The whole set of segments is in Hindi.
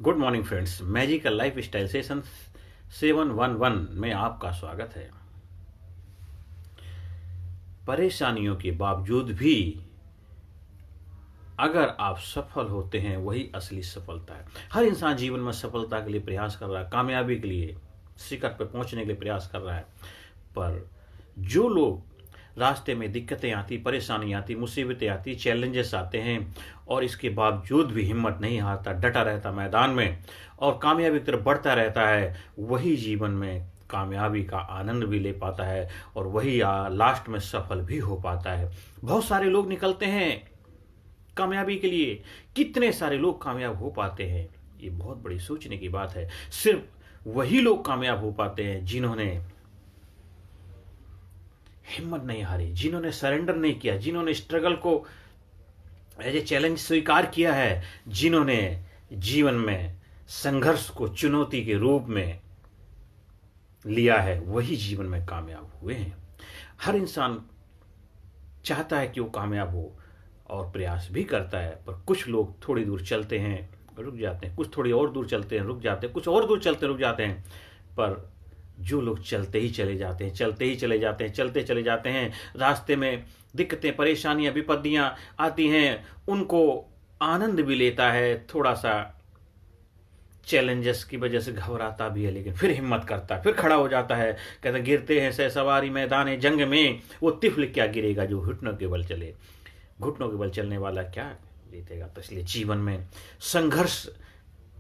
Good morning friends, magical life style session 711 में आपका स्वागत है। परेशानियों के बावजूद भी अगर आप सफल होते हैं वही असली सफलता है। हर इंसान जीवन में सफलता के लिए प्रयास कर रहा है, कामयाबी के लिए, शिखर पर पहुंचने के लिए प्रयास कर रहा है। पर जो लोग रास्ते में दिक्कतें आती, परेशानी आती, मुसीबतें आती, चैलेंजेस आते हैं और इसके बावजूद भी हिम्मत नहीं हारता, डटा रहता मैदान में और कामयाबी की तरफ बढ़ता रहता है, वही जीवन में कामयाबी का आनंद भी ले पाता है और वही लास्ट में सफल भी हो पाता है। बहुत सारे लोग निकलते हैं कामयाबी के लिए, कितने सारे लोग कामयाब हो पाते हैं, ये बहुत बड़ी सोचने की बात है। सिर्फ वही लोग कामयाब हो पाते हैं जिन्होंने हिम्मत नहीं हारी, जिन्होंने सरेंडर नहीं किया, जिन्होंने स्ट्रगल को एज ए चैलेंज स्वीकार किया है, जिन्होंने जीवन में संघर्ष को चुनौती के रूप में लिया है, वही जीवन में कामयाब हुए हैं। हर इंसान चाहता है कि वो कामयाब हो और प्रयास भी करता है, पर कुछ लोग थोड़ी दूर चलते हैं रुक जाते हैं, कुछ थोड़ी और दूर चलते हैं रुक जाते हैं, कुछ और दूर चलते रुक जाते हैं। पर जो लोग चलते ही चले जाते हैं, चलते ही चले जाते हैं, चलते चले जाते हैं, रास्ते में दिक्कतें, परेशानियां, विपत्तियां आती हैं, उनको आनंद भी लेता है, थोड़ा सा चैलेंजेस की वजह से घबराता भी है, लेकिन फिर हिम्मत करता है, फिर खड़ा हो जाता है। कहते गिरते हैं सहसवारी मैदान जंग में, वो तिफल क्या गिरेगा जो घुटनों के बल चले। घुटनों के बल चलने वाला क्या जीतेगा। तो इसलिए जीवन में संघर्ष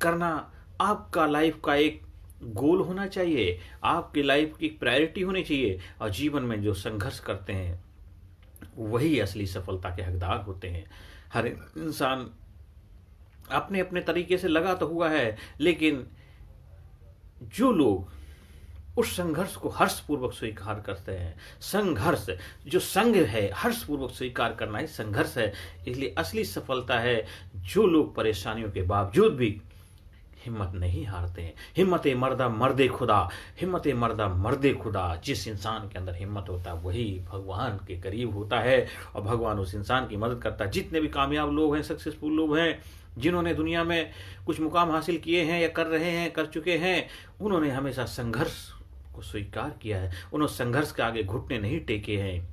करना आपका लाइफ का एक गोल होना चाहिए, आपकी लाइफ की प्रायोरिटी होनी चाहिए। और जीवन में जो संघर्ष करते हैं वही असली सफलता के हकदार होते हैं। हर इंसान अपने अपने तरीके से लगा तो हुआ है, लेकिन जो लोग उस संघर्ष को हर्षपूर्वक स्वीकार करते हैं, संघर्ष जो संघ है हर्षपूर्वक स्वीकार करना ही संघर्ष है। इसलिए असली सफलता है जो लोग परेशानियों के बावजूद भी हिम्मत नहीं हारते हैं। हिम्मत मर्दा मर्दे खुदा, हिम्मत मर्दा मर्दे खुदा। जिस इंसान के अंदर हिम्मत होता है वही भगवान के करीब होता है और भगवान उस इंसान की मदद करता है। जितने भी कामयाब लोग हैं, सक्सेसफुल लोग हैं, जिन्होंने दुनिया में कुछ मुकाम हासिल किए हैं या कर रहे हैं, कर चुके हैं, उन्होंने हमेशा संघर्ष को स्वीकार किया है, उन्होंने संघर्ष के आगे घुटने नहीं टेके हैं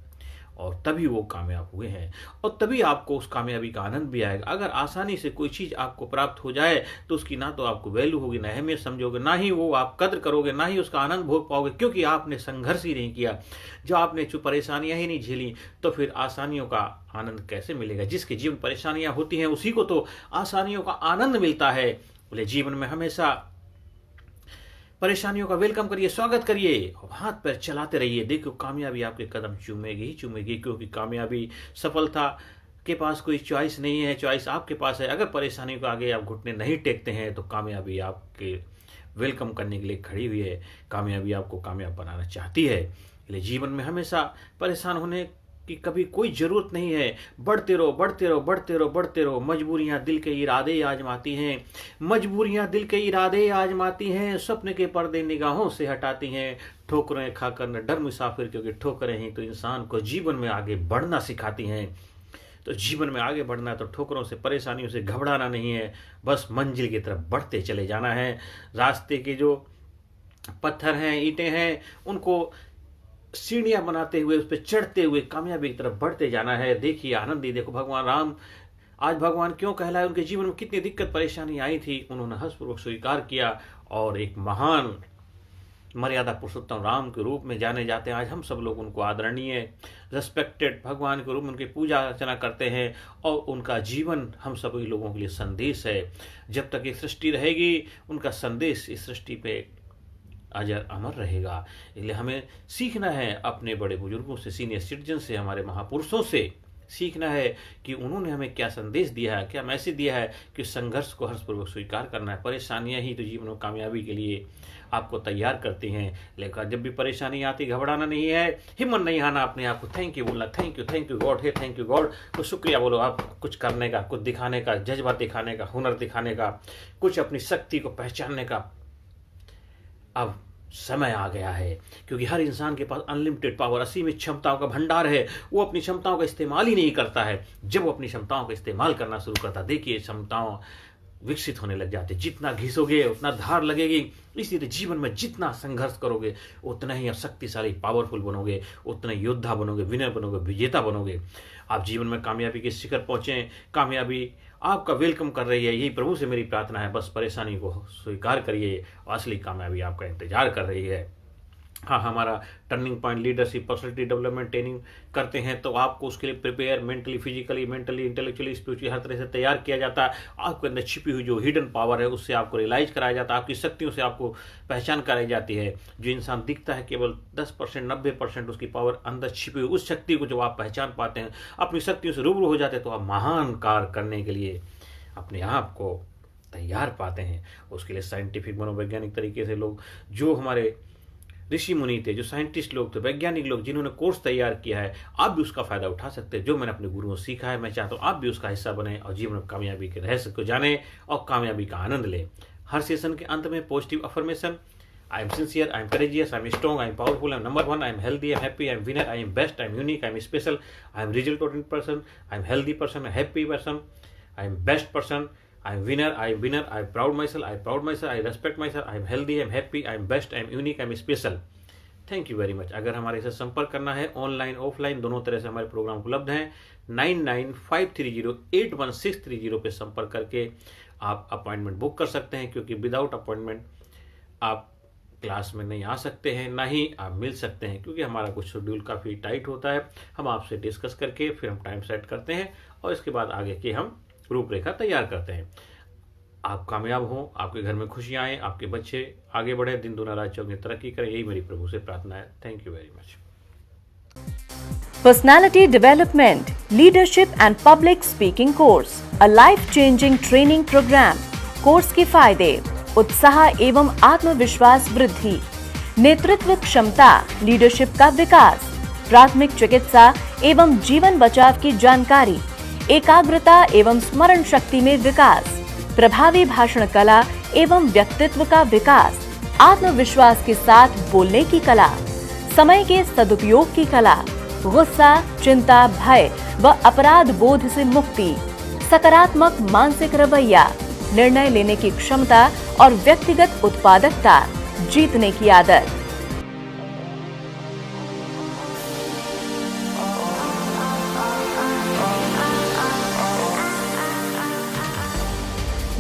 और तभी वो कामयाब हुए हैं। और तभी आपको उस कामयाबी का आनंद भी आएगा। अगर आसानी से कोई चीज़ आपको प्राप्त हो जाए तो उसकी ना तो आपको वैल्यू होगी, ना अहमियत समझोगे, ना ही वो आप कद्र करोगे, ना ही उसका आनंद भोग पाओगे, क्योंकि आपने संघर्ष ही नहीं किया। जो आपने जो परेशानियां ही नहीं झेली तो फिर आसानियों का आनंद कैसे मिलेगा। जिसके जीवन परेशानियां होती हैं उसी को तो आसानियों का आनंद मिलता है। बोले जीवन में हमेशा परेशानियों का वेलकम करिए, स्वागत करिए, हाथ पैर चलाते रहिए। देखो कामयाबी आपके कदम चूमेगी ही चूमेगी, क्योंकि कामयाबी, सफलता के पास कोई चॉइस नहीं है, चॉइस आपके पास है। अगर परेशानियों को आगे आप घुटने नहीं टेकते हैं तो कामयाबी आपके वेलकम करने के लिए खड़ी हुई है। कामयाबी आपको कामयाब बनाना चाहती है। इसलिए जीवन में हमेशा परेशान होने की कभी कोई जरूरत नहीं है। बढ़ते रहो, बढ़ते रहो, बढ़ते रहो, बढ़ते रहो। मजबूरियां दिल के इरादे आजमाती हैं, मजबूरियां दिल के इरादे आजमाती हैं, सपने के पर्दे निगाहों से हटाती हैं। ठोकरें खाकर न डर मुसाफिर, क्योंकि ठोकरें ही तो इंसान को जीवन में आगे बढ़ना सिखाती हैं। तो जीवन में आगे बढ़ना है तो ठोकरों से, परेशानियों से घबराना नहीं है, बस मंजिल की तरफ बढ़ते चले जाना है। रास्ते के जो पत्थर हैं, ईंटें हैं, उनको सीढ़ियां बनाते हुए, उस पर चढ़ते हुए कामयाबी की तरफ बढ़ते जाना है। देखिए आनंदी, देखो भगवान राम आज भगवान क्यों कहलाए। उनके जीवन में कितनी दिक्कत परेशानी आई थी, उन्होंने हर्षपूर्वक स्वीकार किया और एक महान मर्यादा पुरुषोत्तम राम के रूप में जाने जाते हैं। आज हम सब लोग उनको आदरणीय, रेस्पेक्टेड भगवान के रूप में उनकी पूजा अर्चना करते हैं और उनका जीवन हम सभी लोगों के लिए संदेश है। जब तक ये सृष्टि रहेगी उनका संदेश इस सृष्टि पे अजर अमर रहेगा। इसलिए हमें सीखना है अपने बड़े बुजुर्गों से, सीनियर सिटीजन से, हमारे महापुरुषों से सीखना है कि उन्होंने हमें क्या संदेश दिया है, क्या मैसेज दिया है कि संघर्ष को हर्षपूर्वक स्वीकार करना है। परेशानियां ही तो जीवन में कामयाबी के लिए आपको तैयार करती हैं। लेकिन जब भी परेशानी आती, घबराना नहीं है, हिम्मत नहीं हारना, अपने आप को थैंक यू बोलना, थैंक यू गॉड, हे थैंक यू गॉड। कुछ शुक्रिया बोलो, आप कुछ करने का, कुछ दिखाने का, जज्बा दिखाने का, हुनर दिखाने का, कुछ अपनी शक्ति को पहचानने का अब समय आ गया है। क्योंकि हर इंसान के पास अनलिमिटेड पावर, असीमित क्षमताओं का भंडार है। वो अपनी क्षमताओं का इस्तेमाल ही नहीं करता है। जब वो अपनी क्षमताओं का इस्तेमाल करना शुरू करता, देखिए क्षमताओं विकसित होने लग जाते। जितना घिसोगे उतना धार लगेगी। इसी तरह जीवन में जितना संघर्ष करोगे उतना ही आप शक्तिशाली, पावरफुल बनोगे, उतना योद्धा बनोगे, विनर बनोगे, विजेता बनोगे। आप जीवन में कामयाबी के शिखर पहुंचे। कामयाबी आपका वेलकम कर रही है। यही प्रभु से मेरी प्रार्थना है। बस परेशानी को स्वीकार करिए, असली कामयाबी आपका इंतजार कर रही है। हाँ, हमारा turning point leadership personality development training करते हैं, तो आपको उसके लिए prepare mentally, physically, mentally, intellectually, spiritually हर तरह से तैयार किया जाता है। आपके अंदर छिपी हुई जो हिडन पावर है उससे आपको रियलाइज कराया जाता है। आपकी शक्तियों से आपको पहचान कराई जाती है। जो इंसान दिखता है केवल 10%, 90% उसकी पावर अंदर छिपी हुई, उस शक्ति को जब आप पहचान पाते हैं, अपनी शक्तियों से रूबरू हो जाते हैं, तो आप महान कार्य करने के लिए अपने आप को तैयार पाते हैं। उसके लिए साइंटिफिक, मनोवैज्ञानिक तरीके से लोग, जो हमारे ऋषि मुनि थे, जो साइंटिस्ट लोग थे, वैज्ञानिक लोग, जिन्होंने कोर्स तैयार किया है, आप भी उसका फायदा उठा सकते हैं। जो मैंने अपने गुरुओं से सीखा है, मैं चाहता हूँ आप भी उसका हिस्सा बने और जीवन में कामयाबी के रहस्य को जाने और कामयाबी का आनंद लें। हर सेशन के अंत में positive affirmation, I am sincere, I am courageous, I am strong, I am powerful, I am number 1, I am healthy, I am happy, I am winner, I am best, I am unique, I am special, I am result oriented person, I am healthy person, I am happy person, I am best person, I am winner, I am winner, I am proud myself, I am proud myself, I respect myself, I am healthy, I am happy, I am best, I am unique, I am special. Thank you very much. अगर हमारे से संपर्क करना है, ऑनलाइन ऑफलाइन दोनों तरह से हमारे प्रोग्राम उपलब्ध हैं। 9953081630 पे संपर्क करके आप अपॉइंटमेंट बुक कर सकते हैं, क्योंकि विदाउट अपॉइंटमेंट आप क्लास में नहीं आ सकते हैं, ना ही आप मिल सकते हैं, क्योंकि हमारा कुछ शेड्यूल काफ़ी टाइट होता है। हम आपसे डिस्कस करके फिर हम टाइम सेट करते हैं और इसके बाद आगे की हम रूपरेखा तैयार करते हैं। आप कामयाब हों, आपके घर में खुशियां आए, आपके बच्चे आगे बढ़े, दिन दुना रात चौगुनी तरक्की करें, यही मेरी प्रभु से प्रार्थना है। Thank you very much. Personality Development, Leadership and Public Speaking Course, a life-changing training program. Course के फायदे: उत्साह एवं आत्मविश्वास वृद्धि, नेतृत्व क्षमता, लीडरशिप का विकास, प्राथमिक चिकित्सा एवं जीवन बचाव की जानकारी, एकाग्रता एवं स्मरण शक्ति में विकास, प्रभावी भाषण कला एवं व्यक्तित्व का विकास, आत्मविश्वास के साथ बोलने की कला, समय के सदुपयोग की कला, गुस्सा, चिंता, भय व अपराध बोध से मुक्ति, सकारात्मक मानसिक रवैया, निर्णय लेने की क्षमता और व्यक्तिगत उत्पादकता, जीतने की आदत।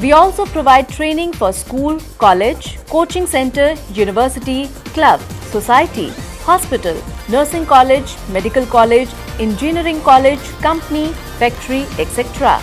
We also provide training for school, college, coaching center, university, club, society, hospital, nursing college, medical college, engineering college, company, factory, etc.